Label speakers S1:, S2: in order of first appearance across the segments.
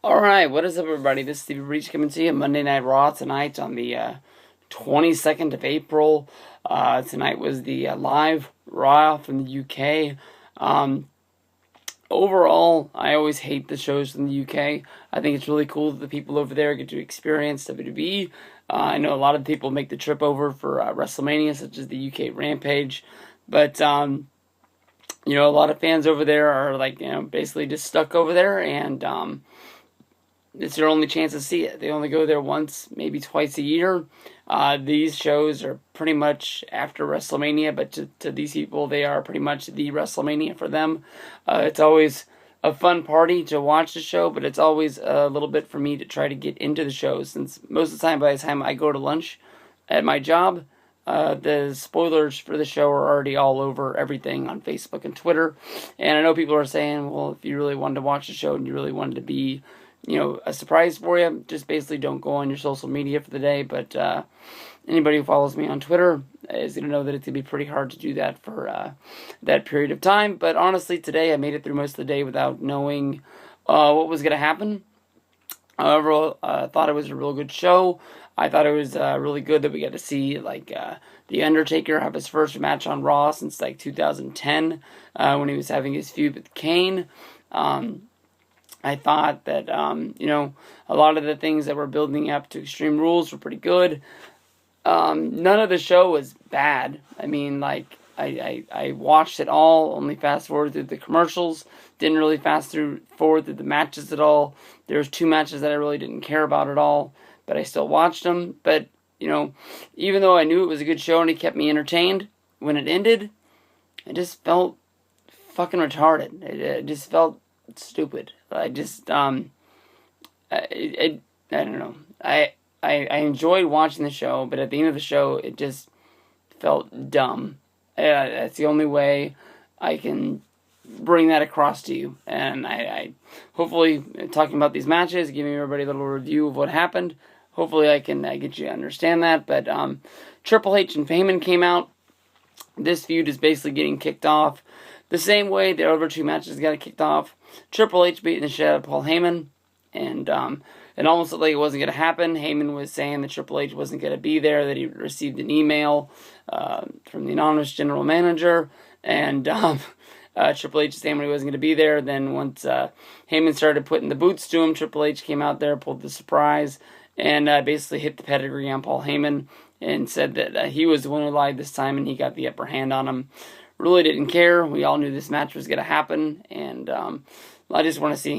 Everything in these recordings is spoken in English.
S1: Alright, what is up, everybody? This is Steve Breach coming to you Monday Night Raw tonight on the 22nd of April. Tonight was the live Raw from the UK. Overall, I always hate the shows from the UK. I think it's really cool that the people over there get to experience WWE. I know a lot of people make the trip over for WrestleMania, such as the UK Rampage. But, a lot of fans over there are, basically just stuck over there, and it's their only chance to see it. They only go there once, maybe twice a year. These shows are pretty much after WrestleMania, but to these people, they are pretty much the WrestleMania for them. It's always a fun party to watch the show, but it's always a little bit for me to try to get into the show, since most of the time, by the time I go to lunch at my job, the spoilers for the show are already all over everything on Facebook and Twitter. And I know people are saying, well, if you really wanted to watch the show and you really wanted to be a surprise for you, just basically don't go on your social media for the day. But anybody who follows me on Twitter is going to know that it's going to be pretty hard to do that for that period of time. But honestly, today I made it through most of the day without knowing what was going to happen. However, I thought it was a real good show. I thought it was really good that we got to see the Undertaker have his first match on Raw since 2010 when he was having his feud with Kane. I thought that, a lot of the things that were building up to Extreme Rules were pretty good. None of the show was bad. I mean, I watched it all, only fast forward through the commercials. Didn't really forward through the matches at all. There was 2 matches that I really didn't care about at all, but I still watched them. But, even though I knew it was a good show and it kept me entertained, when it ended, it just felt fucking retarded. It just felt stupid. I just, I don't know. I enjoyed watching the show, but at the end of the show, it just felt dumb. That's the only way I can bring that across to you. And I hopefully, talking about these matches, giving everybody a little review of what happened, hopefully I can get you to understand that. But Triple H and Heyman came out. This feud is basically getting kicked off the same way the other 2 matches got kicked off. Triple H beating the shit out of Paul Heyman, and it almost looked like it wasn't going to happen. Heyman was saying that Triple H wasn't going to be there, that he received an email from the anonymous general manager, and Triple H saying he wasn't going to be there. Then once Heyman started putting the boots to him, Triple H came out there, pulled the surprise, and basically hit the pedigree on Paul Heyman, and said that he was the one who lied this time, and he got the upper hand on him. Really didn't care. We all knew this match was going to happen, and I just want to see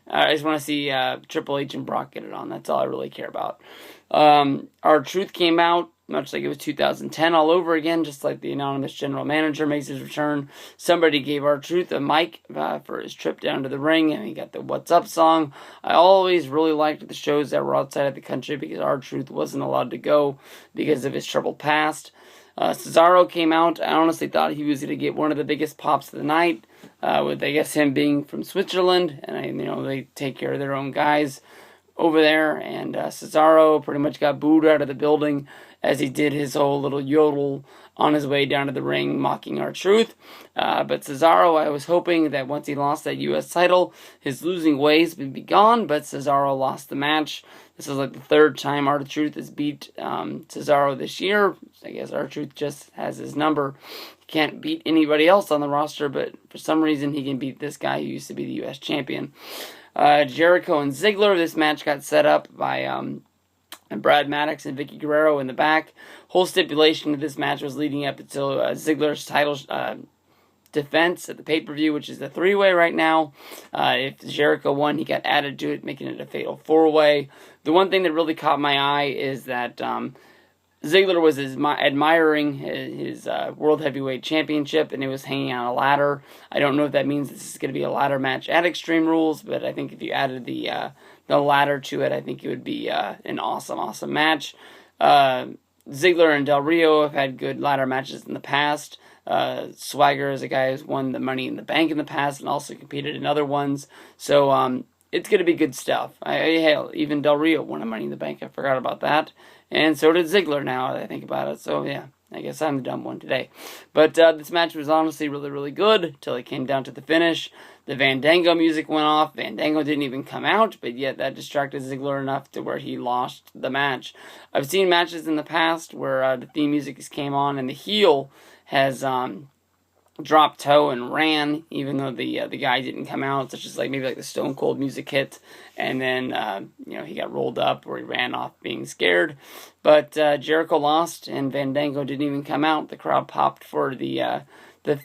S1: I just want to see Triple H and Brock get it on. That's all I really care about. R-Truth came out, much like it was 2010 all over again, just like the anonymous general manager makes his return. Somebody gave R-Truth a mic for his trip down to the ring, and he got the What's Up song. I always really liked the shows that were outside of the country because R-Truth wasn't allowed to go because of his troubled past. Cesaro came out. I honestly thought he was going to get one of the biggest pops of the night, with, I guess, him being from Switzerland, and, they take care of their own guys over there, and Cesaro pretty much got booed out of the building as he did his whole little yodel on his way down to the ring, mocking R-Truth. But Cesaro, I was hoping that once he lost that U.S. title, his losing ways would be gone, but Cesaro lost the match. This is the 3rd time R-Truth has beat Cesaro this year. I guess R-Truth just has his number. He can't beat anybody else on the roster, but for some reason he can beat this guy who used to be the U.S. champion. Jericho and Ziggler, this match got set up by Brad Maddox and Vicky Guerrero in the back. Whole stipulation of this match was leading up until Ziggler's title defense at the pay-per-view, which is the 3-way right now. If Jericho won, he got added to it, making it a fatal 4-way. The one thing that really caught my eye is that Ziggler was admiring his World Heavyweight Championship, and it was hanging on a ladder. I don't know if that means this is going to be a ladder match at Extreme Rules, but I think if you added the ladder to it, I think it would be an awesome match. Ziggler and Del Rio have had good ladder matches in the past. Swagger is a guy who's won the Money in the Bank in the past and also competed in other ones. So it's going to be good stuff. Hell, even Del Rio won a Money in the Bank. I forgot about that. And so did Ziggler now that I think about it. So, yeah, I guess I'm the dumb one today. But this match was honestly really, really good until it came down to the finish. The Fandango music went off. Fandango didn't even come out, but yet that distracted Ziggler enough to where he lost the match. I've seen matches in the past where the theme music came on and the heel has dropped toe and ran, even though the guy didn't come out, such as maybe the Stone Cold music hit, and then he got rolled up or he ran off being scared. But Jericho lost, and Fandango didn't even come out. The crowd popped for the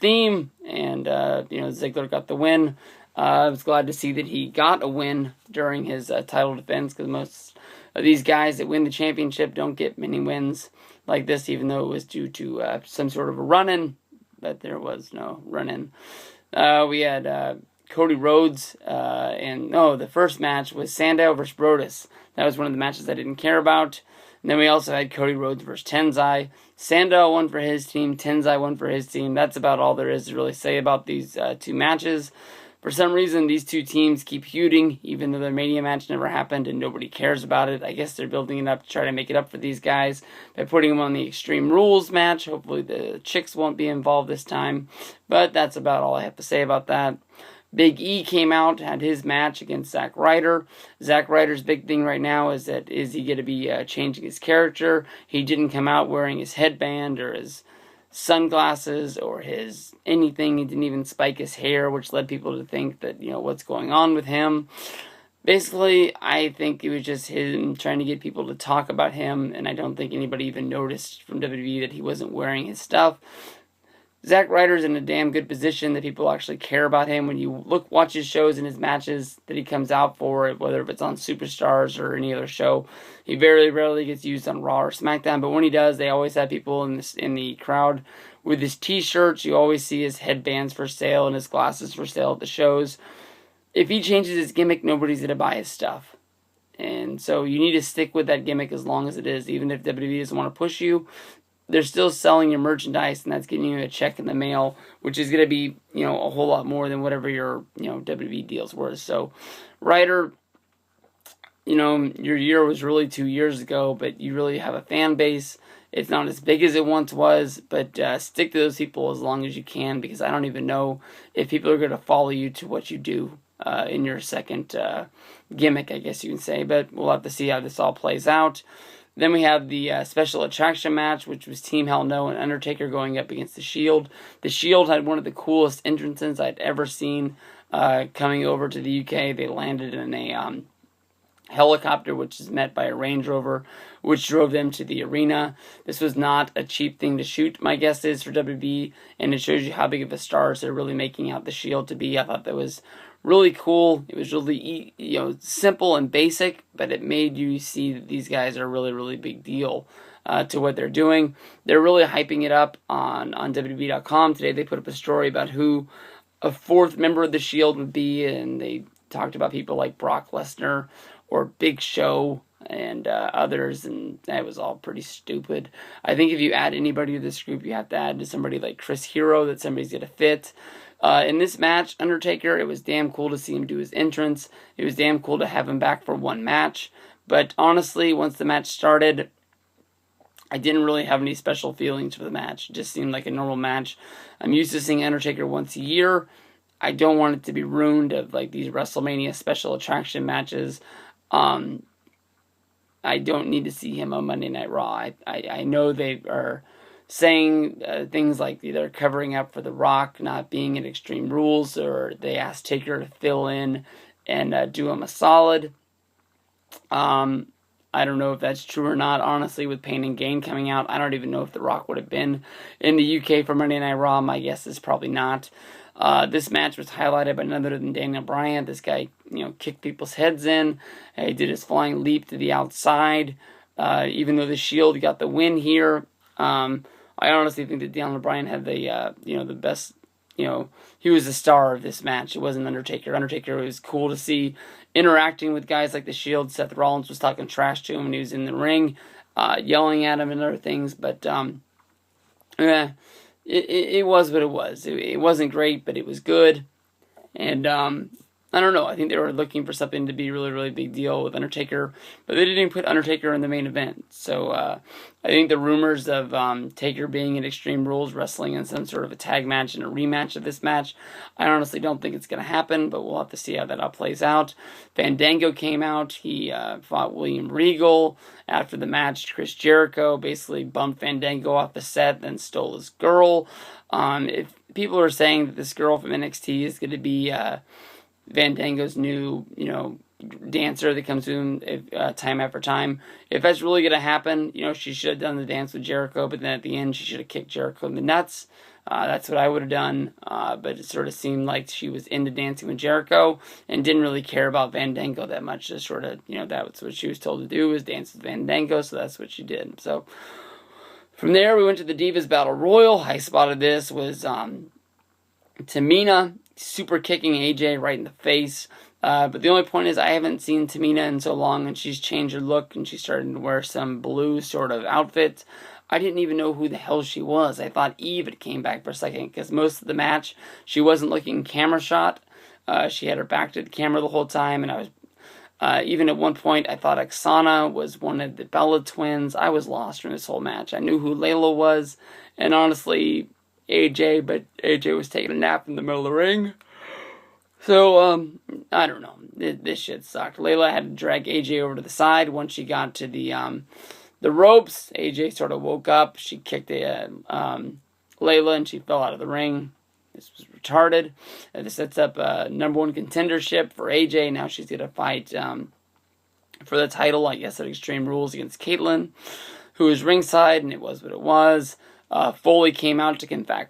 S1: theme, and Ziggler got the win. I was glad to see that he got a win during his title defense, because most of these guys that win the championship don't get many wins like this, even though it was due to some sort of a run-in. But there was no run-in. We had Cody Rhodes, the first match was Sandow versus Brodus. That was one of the matches I didn't care about. And then we also had Cody Rhodes versus Tenzai. Sandow won for his team, Tenzai won for his team. That's about all there is to really say about these two matches. For some reason, these two teams keep feuding, even though their Mania match never happened and nobody cares about it. I guess they're building it up to try to make it up for these guys by putting them on the Extreme Rules match. Hopefully the chicks won't be involved this time. But that's about all I have to say about that. Big E came out, had his match against Zack Ryder. Zack Ryder's big thing right now is he going to be changing his character? He didn't come out wearing his headband or his sunglasses or his anything. He didn't even spike his hair, which led people to think that, what's going on with him. Basically, I think it was just him trying to get people to talk about him, and I don't think anybody even noticed from WWE that he wasn't wearing his stuff. Zack Ryder's in a damn good position that people actually care about him. When you watch his shows and his matches that he comes out for, whether if it's on Superstars or any other show, he very rarely gets used on Raw or SmackDown. But when he does, they always have people in the crowd with his T-shirts. You always see his headbands for sale and his glasses for sale at the shows. If he changes his gimmick, nobody's going to buy his stuff. And so you need to stick with that gimmick as long as it is. Even if WWE doesn't want to push you, they're still selling your merchandise, and that's getting you a check in the mail, which is going to be, a whole lot more than whatever your, WWE deals were. So, Ryder, your year was really 2 years ago, but you really have a fan base. It's not as big as it once was, but stick to those people as long as you can, because I don't even know if people are going to follow you to what you do in your second gimmick, I guess you can say. But we'll have to see how this all plays out. Then we have the special attraction match, which was Team Hell No and Undertaker going up against The Shield. The Shield had one of the coolest entrances I'd ever seen coming over to the UK. They landed in a helicopter, which is met by a Range Rover, which drove them to the arena. This was not a cheap thing to shoot, my guess is, for WB, and it shows you how big of a stars they're really making out the Shield to be. I thought that was really cool. It was really, simple and basic, but it made you see that these guys are a really, really big deal to what they're doing. They're really hyping it up on WWE.com. Today they put up a story about who a fourth member of the Shield would be, and they talked about people like Brock Lesnar or Big Show and others, and that was all pretty stupid. I think if you add anybody to this group, you have to add to somebody like Chris Hero, that somebody's going to fit. In this match, Undertaker, it was damn cool to see him do his entrance. It was damn cool to have him back for one match. But honestly, once the match started, I didn't really have any special feelings for the match. It just seemed like a normal match. I'm used to seeing Undertaker once a year. I don't want it to be ruined of these WrestleMania special attraction matches. I don't need to see him on Monday Night Raw. I know they are saying things like they're covering up for The Rock not being in Extreme Rules, or they asked Taker to fill in and do him a solid. I don't know if that's true or not. Honestly, with Pain and Gain coming out, I don't even know if The Rock would have been in the UK for Monday Night Raw. My guess is probably not. This match was highlighted by none other than Daniel Bryan. This guy, kicked people's heads in. He did his flying leap to the outside. Even though the Shield got the win here, I honestly think that Daniel Bryan had the best, he was the star of this match. It wasn't Undertaker. Undertaker was cool to see interacting with guys like the Shield. Seth Rollins was talking trash to him when he was in the ring, yelling at him and other things. But, it was what it was. It wasn't great, but it was good. And I don't know. I think they were looking for something to be really, really big deal with Undertaker, but they didn't put Undertaker in the main event. So I think the rumors of Taker being in Extreme Rules wrestling in some sort of a tag match and a rematch of this match, I honestly don't think it's going to happen, but we'll have to see how that all plays out. Fandango came out. He fought William Regal. After the match, Chris Jericho basically bumped Fandango off the set, then stole his girl. If people are saying that this girl from NXT is going to be Fandango's new, dancer that comes to him time after time. If that's really going to happen, she should have done the dance with Jericho, but then at the end she should have kicked Jericho in the nuts. That's what I would have done, but it sort of seemed like she was into dancing with Jericho and didn't really care about Fandango that much. Just sort of, that's what she was told to do, was dance with Fandango, so that's what she did. So from there, we went to the Divas Battle Royal. I spotted this was Tamina super kicking AJ right in the face. But the only point is I haven't seen Tamina in so long, and she's changed her look, and she's starting to wear some blue sort of outfit. I didn't even know who the hell she was. I thought Eve had came back for a second, because most of the match, she wasn't looking camera shot. She had her back to the camera the whole time, and I was, even at one point, I thought Oksana was one of the Bella twins. I was lost from this whole match. I knew who Layla was, and honestly, but AJ was taking a nap in the middle of the ring. So, I don't know. This shit sucked. Layla had to drag AJ over to the side. Once she got to the ropes, AJ sort of woke up. She kicked Layla and she fell out of the ring. This was retarded. This sets up a number one contendership for AJ. Now she's going to fight for the title, I guess, at Extreme Rules against Caitlyn, who was ringside, and it was what it was. Foley came out to talk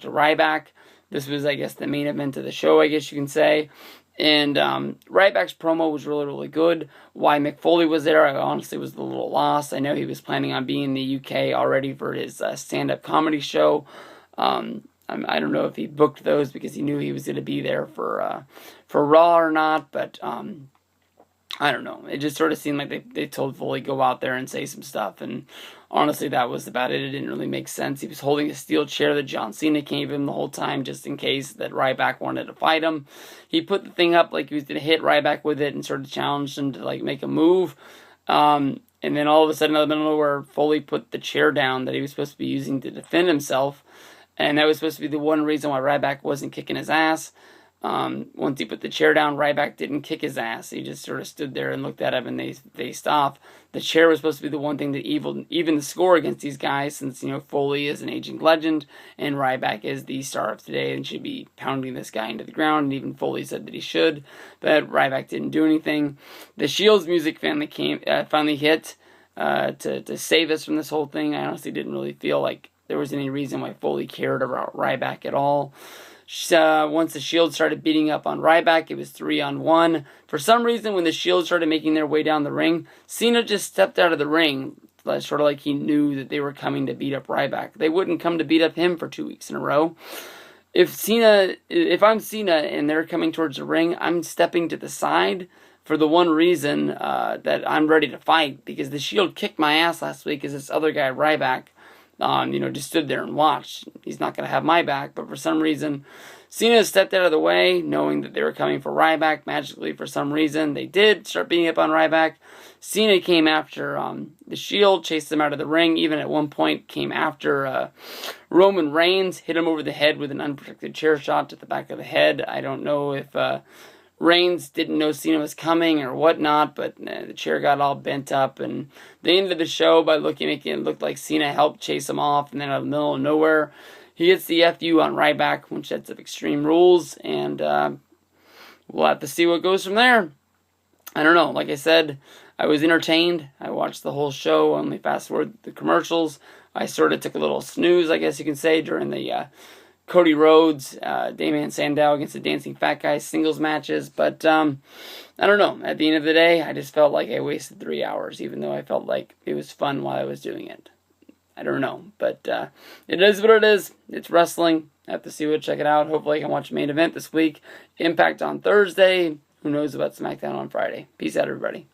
S1: to Ryback. This was, I guess, the main event of the show, I guess you can say. And Ryback's promo was really, really good. Why Mick Foley was there, I honestly was a little lost. I know he was planning on being in the UK already for his stand-up comedy show. I don't know if he booked those because he knew he was going to be there for Raw or not, but I don't know. It just sort of seemed like they told Foley go out there and say some stuff, and honestly, that was about it. It didn't really make sense. He was holding a steel chair that John Cena gave him the whole time, just in case that Ryback wanted to fight him. He put the thing up like he was going to hit Ryback with it and sort of challenged him to make a move. And then all of a sudden, out of the middle of nowhere, Foley put the chair down that he was supposed to be using to defend himself, and that was supposed to be the one reason why Ryback wasn't kicking his ass. Once he put the chair down, Ryback didn't kick his ass. He just sort of stood there and looked at him, and they faced off. The chair was supposed to be the one thing that even the score against these guys, since Foley is an aging legend and Ryback is the star of today and should be pounding this guy into the ground. And even Foley said that he should, but Ryback didn't do anything. The Shield's music finally hit to save us from this whole thing. I honestly didn't really feel like there was any reason why Foley cared about Ryback at all. Once the Shield started beating up on Ryback, it was 3-on-1. For some reason, when the Shield started making their way down the ring, Cena just stepped out of the ring, sort of like he knew that they were coming to beat up Ryback. They wouldn't come to beat up him for 2 weeks in a row. If I'm Cena and they're coming towards the ring, I'm stepping to the side for the one reason that I'm ready to fight, because the Shield kicked my ass last week as this other guy, Ryback, just stood there and watched. He's not going to have my back, but for some reason, Cena stepped out of the way, knowing that they were coming for Ryback. Magically, for some reason, they did start beating up on Ryback. Cena came after the Shield, chased them out of the ring, even at one point came after Roman Reigns, hit him over the head with an unprotected chair shot to the back of the head. I don't know if Reigns didn't know Cena was coming or whatnot, but the chair got all bent up, and they ended the show by making it look like Cena helped chase him off, and then out of the middle of nowhere, he gets the FU on Ryback, which sets up Extreme Rules, and we'll have to see what goes from there. I don't know. Like I said, I was entertained. I watched the whole show, only fast forward the commercials. I sort of took a little snooze, I guess you can say, during the Cody Rhodes, Damian Sandow against the Dancing Fat Guy singles matches. But, I don't know. At the end of the day, I just felt like I wasted 3 hours, even though I felt like it was fun while I was doing it. I don't know. But it is what it is. It's wrestling. I have to see what, check it out. Hopefully I can watch the main event this week. Impact on Thursday. Who knows about SmackDown on Friday. Peace out, everybody.